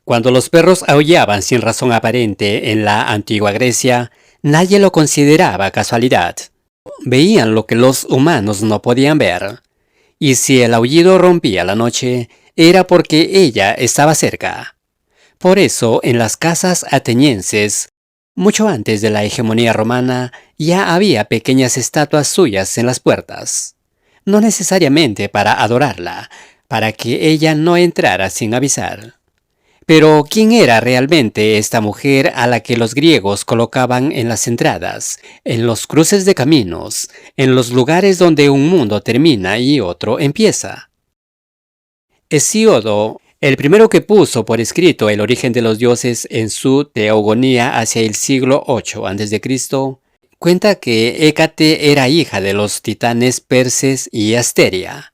Cuando los perros aullaban sin razón aparente en la antigua Grecia, nadie lo consideraba casualidad. Veían lo que los humanos no podían ver, y si el aullido rompía la noche, era porque ella estaba cerca. Por eso, en las casas atenienses, mucho antes de la hegemonía romana, ya había pequeñas estatuas suyas en las puertas. No necesariamente para adorarla, para que ella no entrara sin avisar. Pero ¿quién era realmente esta mujer a la que los griegos colocaban en las entradas, en los cruces de caminos, en los lugares donde un mundo termina y otro empieza? Hesíodo, el primero que puso por escrito el origen de los dioses en su Teogonía hacia el siglo VIII a.C., cuenta que Hécate era hija de los titanes Perses y Asteria.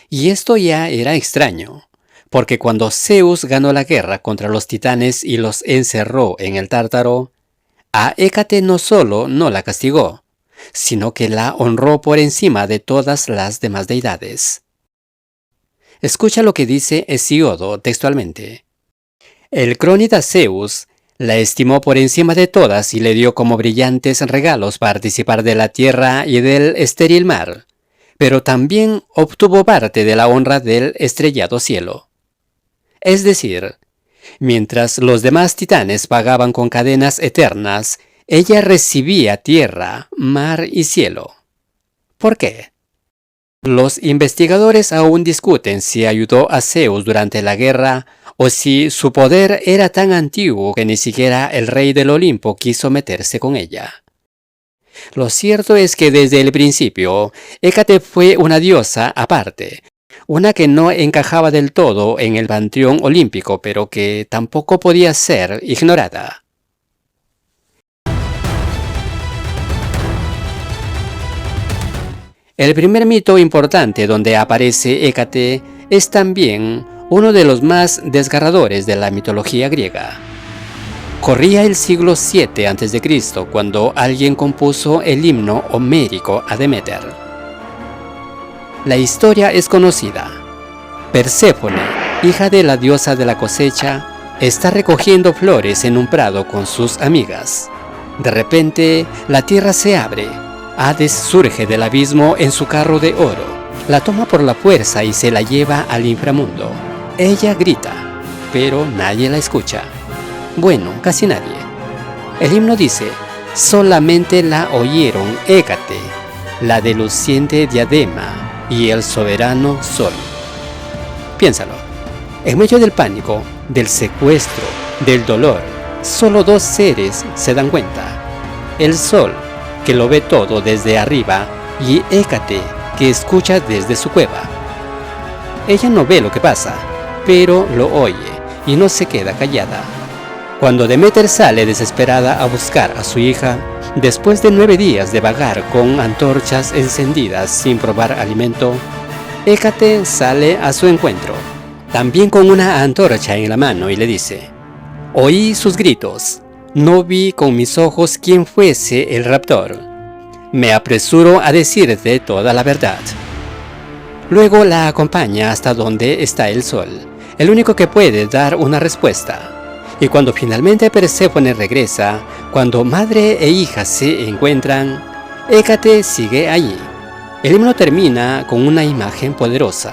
Y esto ya era extraño, porque cuando Zeus ganó la guerra contra los titanes y los encerró en el Tártaro, a Hécate no solo no la castigó, sino que la honró por encima de todas las demás deidades. Escucha lo que dice Hesíodo textualmente. El crónida Zeus la estimó por encima de todas y le dio como brillantes regalos participar de la tierra y del estéril mar, pero también obtuvo parte de la honra del estrellado cielo. Es decir, mientras los demás titanes pagaban con cadenas eternas, ella recibía tierra, mar y cielo. ¿Por qué? Los investigadores aún discuten si ayudó a Zeus durante la guerra o si su poder era tan antiguo que ni siquiera el rey del Olimpo quiso meterse con ella. Lo cierto es que desde el principio, Hécate fue una diosa aparte, una que no encajaba del todo en el panteón olímpico, pero que tampoco podía ser ignorada. El primer mito importante donde aparece Hécate es también uno de los más desgarradores de la mitología griega. Corría el siglo VII a.C. cuando alguien compuso el himno homérico a Deméter. La historia es conocida. Perséfone, hija de la diosa de la cosecha, está recogiendo flores en un prado con sus amigas. De repente, la tierra se abre. Hades surge del abismo en su carro de oro, la toma por la fuerza y se la lleva al inframundo. Ella grita, pero nadie la escucha. Bueno, casi nadie. El himno dice, solamente la oyeron Hécate, la de luciente diadema y el soberano sol. Piénsalo, en medio del pánico, del secuestro, del dolor, solo dos seres se dan cuenta. El sol, que lo ve todo desde arriba, y Hécate, que escucha desde su cueva. Ella no ve lo que pasa, pero lo oye y no se queda callada. Cuando Deméter sale desesperada a buscar a su hija, después de 9 días de vagar con antorchas encendidas sin probar alimento, Hécate sale a su encuentro, también con una antorcha en la mano, y le dice: oí sus gritos. No vi con mis ojos quién fuese el raptor. Me apresuro a decirte toda la verdad. Luego la acompaña hasta donde está el sol, el único que puede dar una respuesta. Y cuando finalmente Perséfone regresa, cuando madre e hija se encuentran, Hécate sigue allí. El himno termina con una imagen poderosa.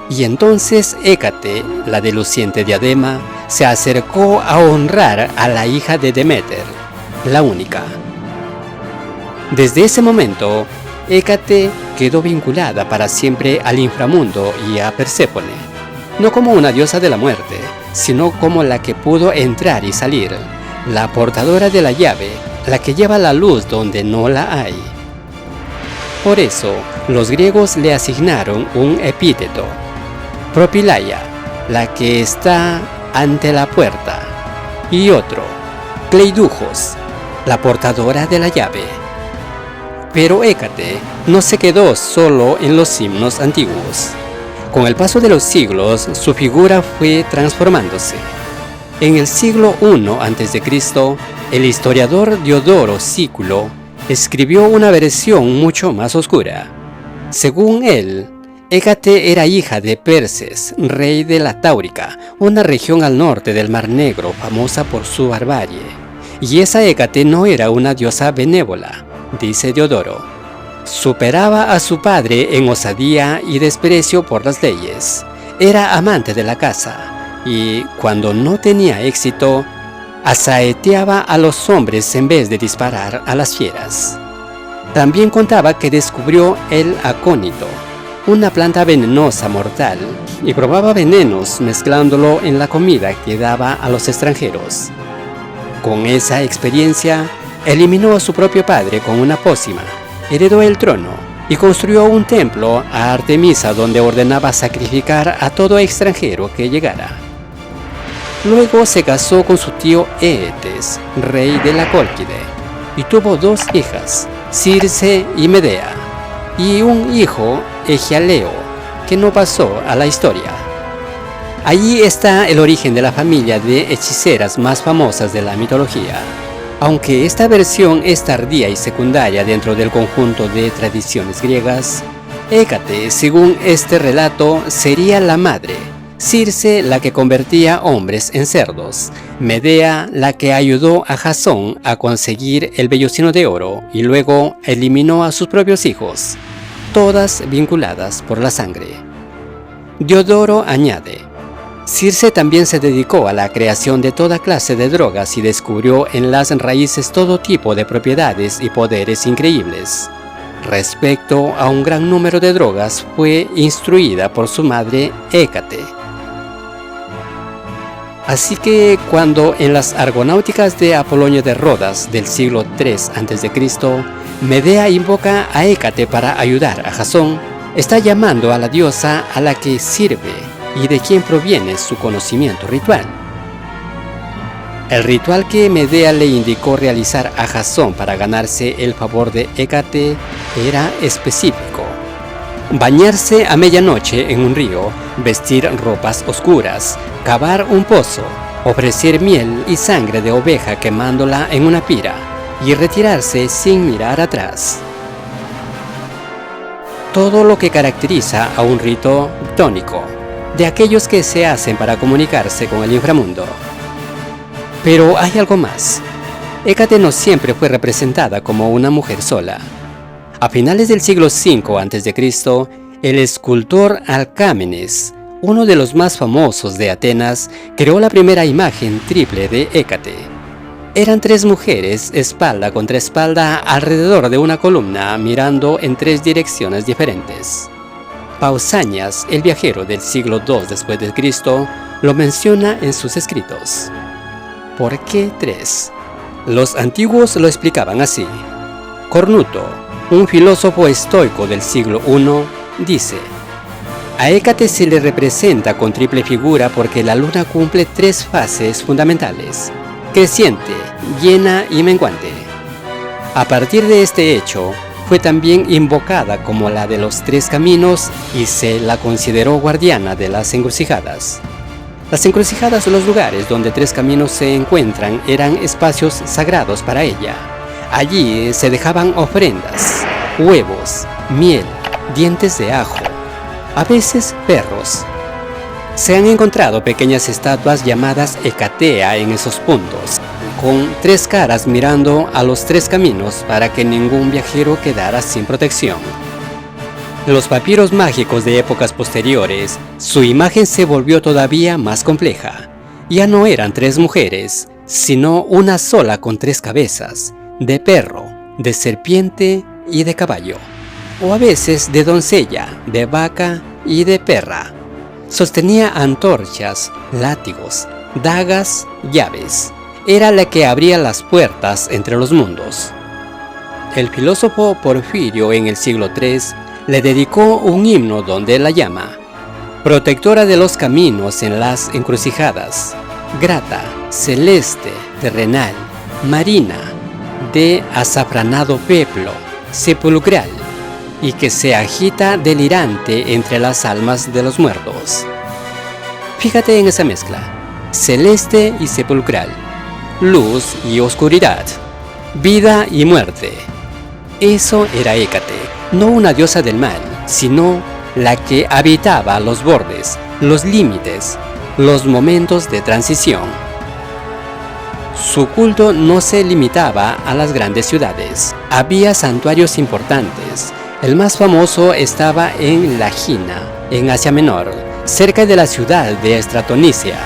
Y entonces Hécate, la de luciente diadema, se acercó a honrar a la hija de Deméter, la única. Desde ese momento, Hécate quedó vinculada para siempre al inframundo y a Perséfone, no como una diosa de la muerte, sino como la que pudo entrar y salir, la portadora de la llave, la que lleva la luz donde no la hay. Por eso, los griegos le asignaron un epíteto: Propylaia, la que está ante la puerta, y otro, Cleidujos, la portadora de la llave. Pero Hécate no se quedó solo en los himnos antiguos. Con el paso de los siglos, su figura fue transformándose. En el siglo I a.C., el historiador Diodoro Sículo escribió una versión mucho más oscura. Según él, Hécate era hija de Perses, rey de la Táurica, una región al norte del Mar Negro famosa por su barbarie. Y esa Hécate no era una diosa benévola, dice Diodoro. Superaba a su padre en osadía y desprecio por las leyes. Era amante de la caza y, cuando no tenía éxito, asaeteaba a los hombres en vez de disparar a las fieras. También contaba que descubrió el acónito, una planta venenosa mortal, y probaba venenos mezclándolo en la comida que daba a los extranjeros. Con esa experiencia, eliminó a su propio padre con una pócima, heredó el trono y construyó un templo a Artemisa donde ordenaba sacrificar a todo extranjero que llegara. Luego se casó con su tío Éetes, rey de la Cólquide, y tuvo 2 hijas, Circe y Medea, y un hijo, Egialeo, que no pasó a la historia. Allí está el origen de la familia de hechiceras más famosas de la mitología, aunque esta versión es tardía y secundaria dentro del conjunto de tradiciones griegas. Hécate, según este relato, sería la madre, Circe la que convertía hombres en cerdos, Medea la que ayudó a Jasón a conseguir el vellocino de oro y luego eliminó a sus propios hijos, todas vinculadas por la sangre. Diodoro añade: Circe también se dedicó a la creación de toda clase de drogas y descubrió en las raíces todo tipo de propiedades y poderes increíbles. Respecto a un gran número de drogas, fue instruida por su madre Hécate. Así que cuando en las Argonáuticas de Apolonio de Rodas del siglo III a.C., Medea invoca a Hécate para ayudar a Jasón, está llamando a la diosa a la que sirve y de quien proviene su conocimiento ritual. El ritual que Medea le indicó realizar a Jasón para ganarse el favor de Hécate era específico: bañarse a medianoche en un río, vestir ropas oscuras, cavar un pozo, ofrecer miel y sangre de oveja quemándola en una pira y retirarse sin mirar atrás. Todo lo que caracteriza a un rito tónico, de aquellos que se hacen para comunicarse con el inframundo. Pero hay algo más. Hécate no siempre fue representada como una mujer sola. A finales del siglo V a.C., el escultor Alcámenes, uno de los más famosos de Atenas, creó la primera imagen triple de Hécate. Eran 3 mujeres, espalda contra espalda, alrededor de una columna, mirando en 3 direcciones diferentes. Pausanias, el viajero del siglo II después de Cristo, lo menciona en sus escritos. ¿Por qué 3? Los antiguos lo explicaban así. Cornuto, un filósofo estoico del siglo I, dice: a Hécate se le representa con triple figura porque la luna cumple 3 fases fundamentales: creciente, llena y menguante. A partir de este hecho, fue también invocada como la de los 3 caminos y se la consideró guardiana de las encrucijadas. Las encrucijadas, los lugares donde 3 caminos se encuentran, eran espacios sagrados para ella. Allí se dejaban ofrendas, huevos, miel, dientes de ajo, a veces perros. Se han encontrado pequeñas estatuas llamadas Hecatea en esos puntos, con 3 caras mirando a los 3 caminos para que ningún viajero quedara sin protección. En los papiros mágicos de épocas posteriores, su imagen se volvió todavía más compleja. Ya no eran 3 mujeres, sino una sola con 3 cabezas, de perro, de serpiente y de caballo, o a veces de doncella, de vaca y de perra. Sostenía antorchas, látigos, dagas, llaves. Era la que abría las puertas entre los mundos. El filósofo Porfirio en el siglo III le dedicó un himno donde la llama protectora de los caminos en las encrucijadas, grata, celeste, terrenal, marina, de azafranado peplo, sepulcral, y que se agita delirante entre las almas de los muertos. Fíjate en esa mezcla: celeste y sepulcral, luz y oscuridad, vida y muerte. Eso era Hécate, no una diosa del mal, sino la que habitaba los bordes, los límites, los momentos de transición. Su culto no se limitaba a las grandes ciudades. Había santuarios importantes. El más famoso estaba en Lagina, en Asia Menor, cerca de la ciudad de Estratonicia.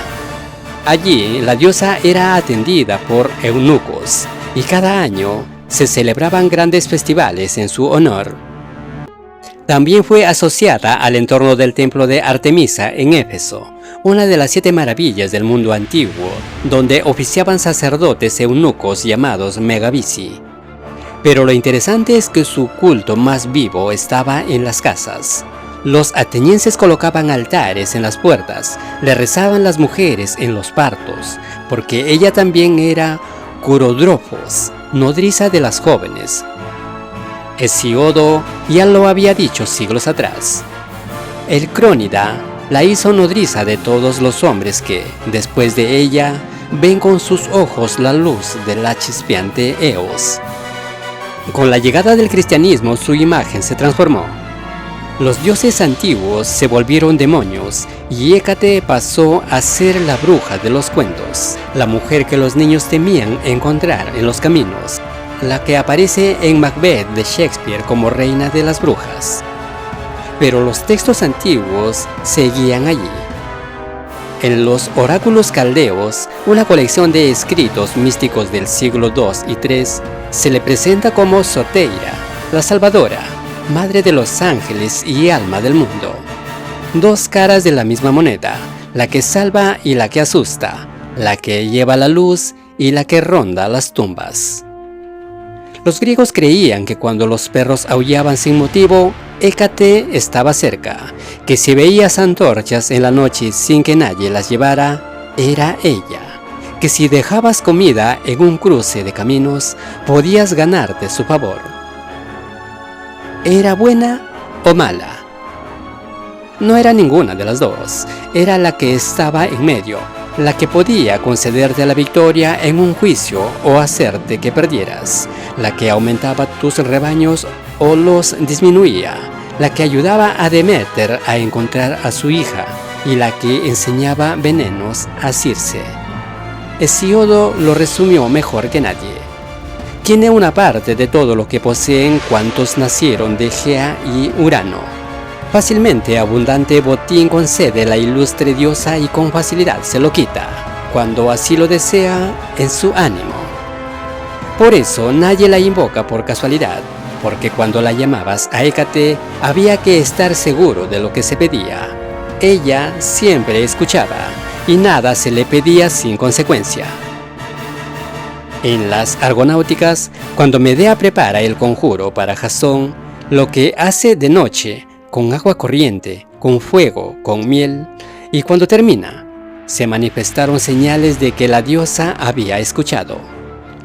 Allí la diosa era atendida por eunucos y cada año se celebraban grandes festivales en su honor. También fue asociada al entorno del templo de Artemisa en Éfeso, una de las 7 maravillas del mundo antiguo, donde oficiaban sacerdotes eunucos llamados Megabisi. Pero lo interesante es que su culto más vivo estaba en las casas. Los atenienses colocaban altares en las puertas, le rezaban las mujeres en los partos, porque ella también era Curodrofos, nodriza de las jóvenes. Hesíodo ya lo había dicho siglos atrás. El Crónida la hizo nodriza de todos los hombres que, después de ella, ven con sus ojos la luz de la chispeante Eos. Con la llegada del cristianismo, su imagen se transformó. Los dioses antiguos se volvieron demonios y Hécate pasó a ser la bruja de los cuentos, la mujer que los niños temían encontrar en los caminos, la que aparece en Macbeth de Shakespeare como reina de las brujas. Pero los textos antiguos seguían allí. En los oráculos caldeos, una colección de escritos místicos del siglo II y III, se le presenta como Soteira, la salvadora, madre de los ángeles y alma del mundo. 2 caras de la misma moneda, la que salva y la que asusta, la que lleva la luz y la que ronda las tumbas. Los griegos creían que cuando los perros aullaban sin motivo, Hécate estaba cerca, que si veías antorchas en la noche sin que nadie las llevara, era ella, que si dejabas comida en un cruce de caminos, podías ganarte su favor. ¿Era buena o mala? No era ninguna de las dos, era la que estaba en medio, la que podía concederte la victoria en un juicio o hacerte que perdieras, la que aumentaba tus rebaños o los disminuía, la que ayudaba a Deméter a encontrar a su hija y la que enseñaba venenos a Circe. Hesíodo lo resumió mejor que nadie. Tiene una parte de todo lo que poseen cuantos nacieron de Gea y Urano. Fácilmente abundante botín concede la ilustre diosa y con facilidad se lo quita, cuando así lo desea en su ánimo. Por eso nadie la invoca por casualidad, porque cuando la llamabas a Hécate había que estar seguro de lo que se pedía. Ella siempre escuchaba y nada se le pedía sin consecuencia. En las Argonáuticas, cuando Medea prepara el conjuro para Jasón, lo que hace de noche, con agua corriente, con fuego, con miel, y cuando termina, se manifestaron señales de que la diosa había escuchado.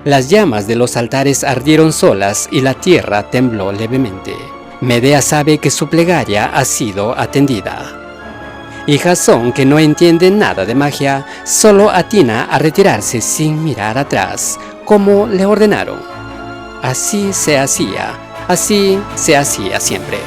Las llamas de los altares ardieron solas y la tierra tembló levemente. Medea sabe que su plegaria ha sido atendida. Y Jasón, que no entiende nada de magia, solo atina a retirarse sin mirar atrás, como le ordenaron. Así se hacía siempre.